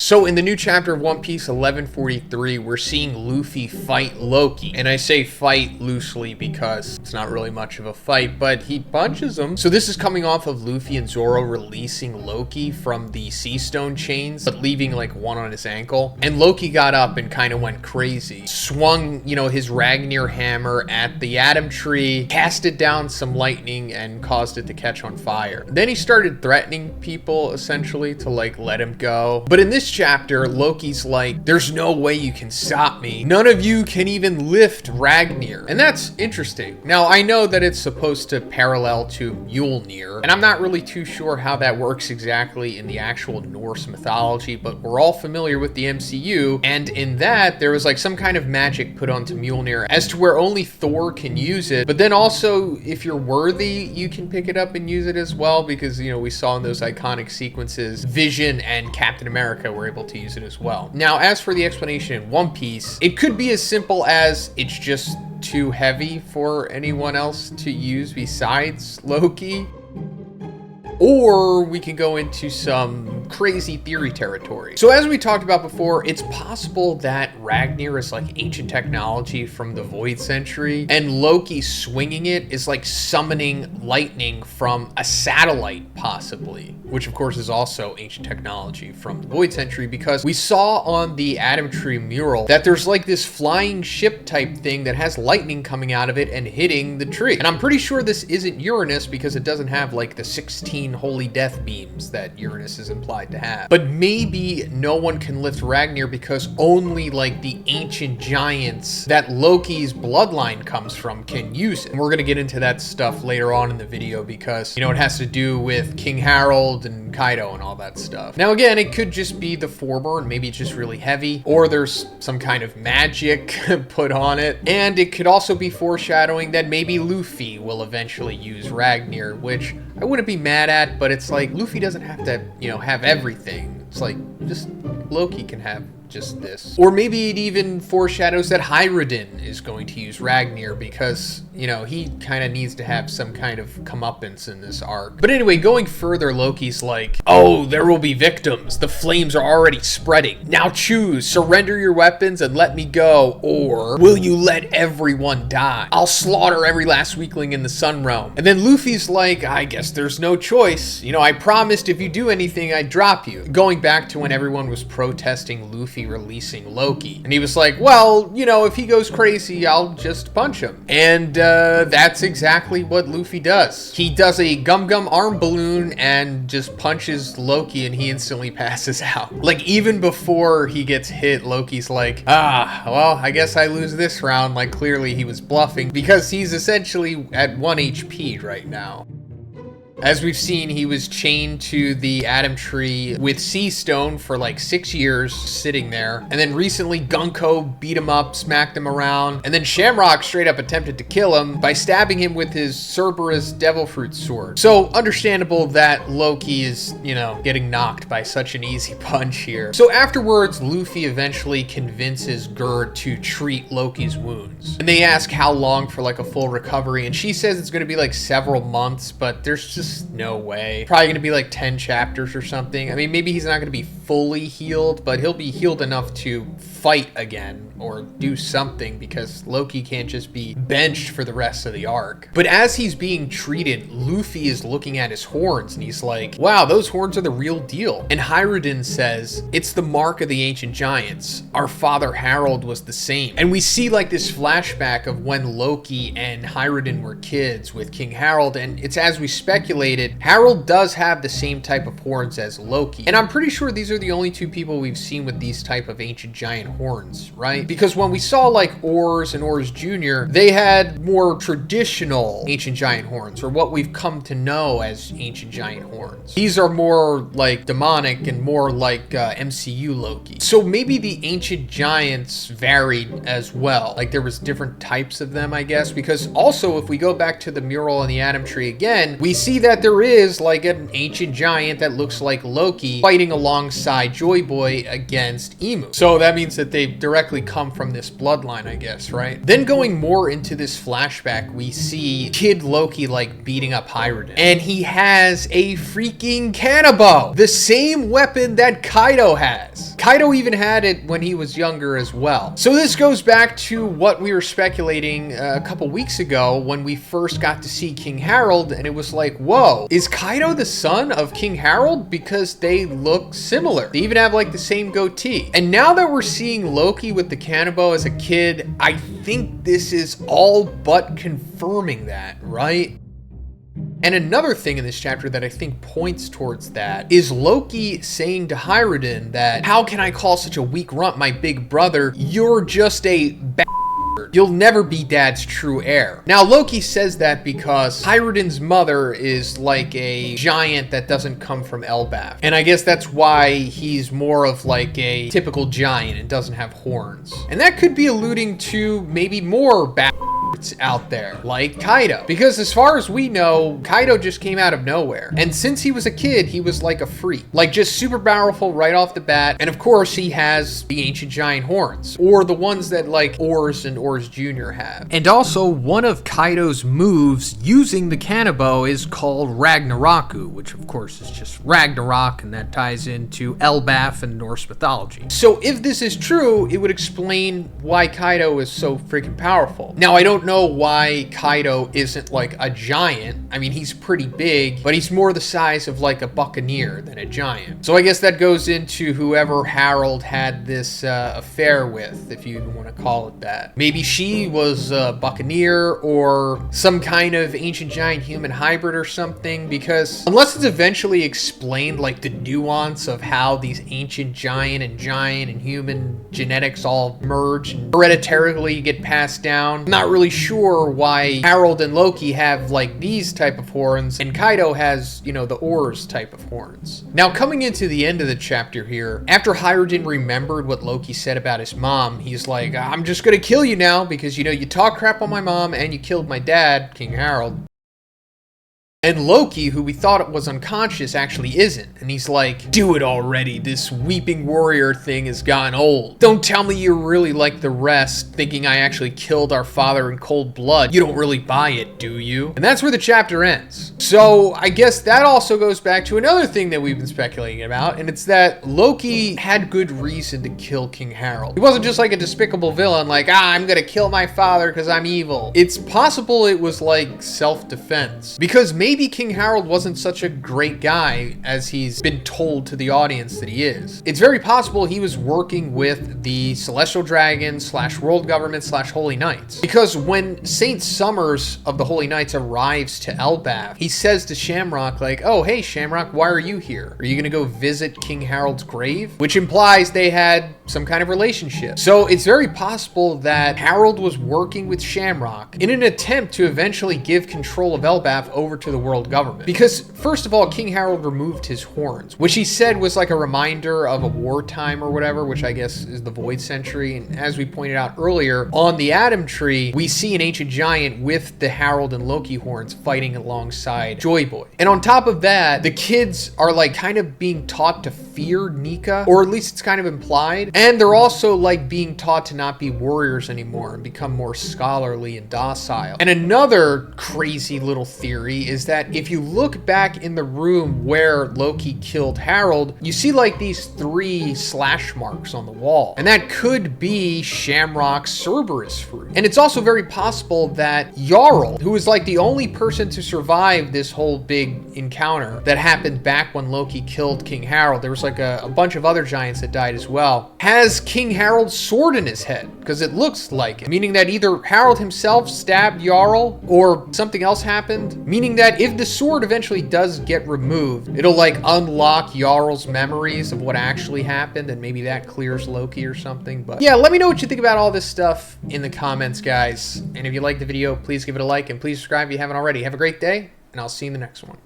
So in the new chapter of One Piece 1143, we're seeing Luffy fight Loki. And I say fight loosely because it's not really much of a fight, but he punches him. So this is coming off of Luffy and Zoro releasing Loki from the sea stone chains, but leaving like one on his ankle. And Loki got up and kind of went crazy. Swung, his Ragnir hammer at the Atom Tree, casted down some lightning and caused it to catch on fire. Then he started threatening people essentially to like let him go. But in this chapter, Loki's like, there's no way you can stop me. None of you can even lift Ragnir. And that's interesting. Now, I know that it's supposed to parallel to Mjolnir, and I'm not really too sure how that works exactly in the actual Norse mythology, but we're all familiar with the MCU, and in that, there was like some kind of magic put onto Mjolnir as to where only Thor can use it, but then also, if you're worthy, you can pick it up and use it as well, because, we saw in those iconic sequences, Vision and Captain America were able to use it as well. Now, as for the explanation in One Piece, it could be as simple as it's just too heavy for anyone else to use besides Loki. Or we can go into some crazy theory territory. So as we talked about before, it's possible that Ragnir is like ancient technology from the Void Century, and Loki swinging it is like summoning lightning from a satellite, possibly, which of course is also ancient technology from the Void Century, because we saw on the Atom Tree mural that there's like this flying ship type thing that has lightning coming out of it and hitting the tree. And I'm pretty sure this isn't Uranus because it doesn't have like the 16 holy death beams that Uranus is implied to have. But maybe no one can lift Ragnir because only like the ancient giants that Loki's bloodline comes from can use it. And we're gonna get into that stuff later on in the video because, it has to do with King Harald and Kaido and all that stuff. Now again, it could just be the former, and maybe it's just really heavy, or there's some kind of magic put on it. And it could also be foreshadowing that maybe Luffy will eventually use Ragnir, which I wouldn't be mad at, but it's like Luffy doesn't have to, have everything. It's like just Loki can have just this. Or maybe it even foreshadows that Harald is going to use Ragnir because, he kind of needs to have some kind of comeuppance in this arc. But anyway, going further, Loki's like, oh, there will be victims. The flames are already spreading. Now choose, surrender your weapons and let me go, or will you let everyone die? I'll slaughter every last weakling in the Sun Realm. And then Luffy's like, I guess there's no choice. I promised if you do anything, I'd drop you. Going back to when everyone was protesting Luffy releasing Loki. And he was like, well, if he goes crazy, I'll just punch him. And that's exactly what Luffy does. He does a gum arm balloon and just punches Loki and he instantly passes out. Like even before he gets hit, Loki's like, well, I guess I lose this round. Like clearly he was bluffing because he's essentially at 1 HP right now. As we've seen, he was chained to the Atom Tree with Sea Stone for like 6 years, sitting there. And then recently, Gunko beat him up, smacked him around. And then Shamrock straight up attempted to kill him by stabbing him with his Cerberus Devil Fruit sword. So understandable that Loki is, getting knocked by such an easy punch here. So afterwards, Luffy eventually convinces Gerd to treat Loki's wounds. And they ask how long for like a full recovery. And she says it's going to be like several months, but there's just no way. Probably gonna be like 10 chapters or something. I mean, maybe he's not gonna be fully healed, but he'll be healed enough to fight again or do something because Loki can't just be benched for the rest of the arc. But as he's being treated, Luffy is looking at his horns and he's like, wow, those horns are the real deal. And Harald says, it's the mark of the ancient giants. Our father Harald was the same. And we see like this flashback of when Loki and Harald were kids with King Harald, and it's as we speculated, Harald does have the same type of horns as Loki. And I'm pretty sure these are the only two people we've seen with these type of ancient giant horns, right? Because when we saw like Ors and Ors Jr., they had more traditional ancient giant horns, or what we've come to know as ancient giant horns. These are more like demonic and more like MCU Loki. So maybe the ancient giants varied as well. Like there was different types of them, I guess, because also if we go back to the mural on the Atom Tree again, we see that that there is like an ancient giant that looks like Loki fighting alongside Joy Boy against Emu. So that means that they directly come from this bloodline, I guess, right? Then going more into this flashback, we see Kid Loki like beating up Harald, and he has a freaking Cannibal, the same weapon that Kaido has. Kaido even had it when he was younger as well. So this goes back to what we were speculating a couple weeks ago when we first got to see King Harald, and it was like, whoa, is Kaido the son of King Harald? Because they look similar. They even have like the same goatee. And now that we're seeing Loki with the Cannibal as a kid, I think this is all but confirming that, right? And another thing in this chapter that I think points towards that is Loki saying to Harald that, how can I call such a weak runt my big brother? You're just a bastard. You'll never be Dad's true heir. Now, Loki says that because Harald's mother is like a giant that doesn't come from Elbaf. And I guess that's why he's more of like a typical giant and doesn't have horns. And that could be alluding to maybe more bastards out there, like Kaido. Because as far as we know, Kaido just came out of nowhere. And since he was a kid, he was like a freak. Like just super powerful right off the bat. And of course, he has the ancient giant horns. Or the ones that like Ors and Ors Jr. have. And also, one of Kaido's moves using the Cannibal is called Ragnaroku, which of course is just Ragnarok, and that ties into Elbaf and Norse mythology. So if this is true, it would explain why Kaido is so freaking powerful. Now, I don't know why Kaido isn't like a giant. I mean, he's pretty big, but he's more the size of like a buccaneer than a giant. So I guess that goes into whoever Harald had this affair with, if you even want to call it that. Maybe she was a buccaneer or some kind of ancient giant human hybrid or something, because unless it's eventually explained like the nuance of how these ancient giant and human genetics all merge and hereditarily get passed down, I'm not really sure why Harald and Loki have like these type of horns and Kaido has, you know, the Ors type of horns. Now, coming into the end of the chapter here, after Harald remembered what Loki said about his mom, he's like, I'm just gonna kill you now because, you know, you talk crap on my mom and you killed my dad, King Harald. And Loki, who we thought was unconscious, actually isn't. And he's like, do it already. This weeping warrior thing has gotten old. Don't tell me you're really like the rest, thinking I actually killed our father in cold blood. You don't really buy it, do you? And that's where the chapter ends. So I guess that also goes back to another thing that we've been speculating about, and it's that Loki had good reason to kill King Harald. He wasn't just like a despicable villain, like, I'm gonna kill my father because I'm evil. It's possible it was like self-defense. Because maybe King Harald wasn't such a great guy as he's been told to the audience that he is. It's very possible he was working with the Celestial Dragon / World Government / Holy Knights. Because when Saint Summers of the Holy Knights arrives to Elbaf, he says to Shamrock like, oh, hey Shamrock, why are you here? Are you gonna go visit King Harald's grave? Which implies they had some kind of relationship. So it's very possible that Harald was working with Shamrock in an attempt to eventually give control of Elbaf over to the world government. Because first of all, King Harald removed his horns, which he said was like a reminder of a wartime or whatever, which I guess is the Void Century. And as we pointed out earlier, on the Atom Tree, we see an ancient giant with the Harald and Loki horns fighting alongside Joy Boy. And on top of that, the kids are like kind of being taught to fear Nika, or at least it's kind of implied. And they're also like being taught to not be warriors anymore and become more scholarly and docile. And another crazy little theory is that if you look back in the room where Loki killed Harald, you see like these 3 slash marks on the wall. And that could be Shamrock's Cerberus fruit. And it's also very possible that Jarl, who is like the only person to survive this whole big encounter that happened back when Loki killed King Harald, there was like a bunch of other giants that died as well, has King Harald's sword in his head, because it looks like it. Meaning that either Harald himself stabbed Jarl or something else happened. Meaning that if the sword eventually does get removed, it'll like unlock Jarl's memories of what actually happened, and maybe that clears Loki or something. But yeah, let me know what you think about all this stuff in the comments, guys. And if you liked the video, please give it a like and please subscribe if you haven't already. Have a great day, and I'll see you in the next one.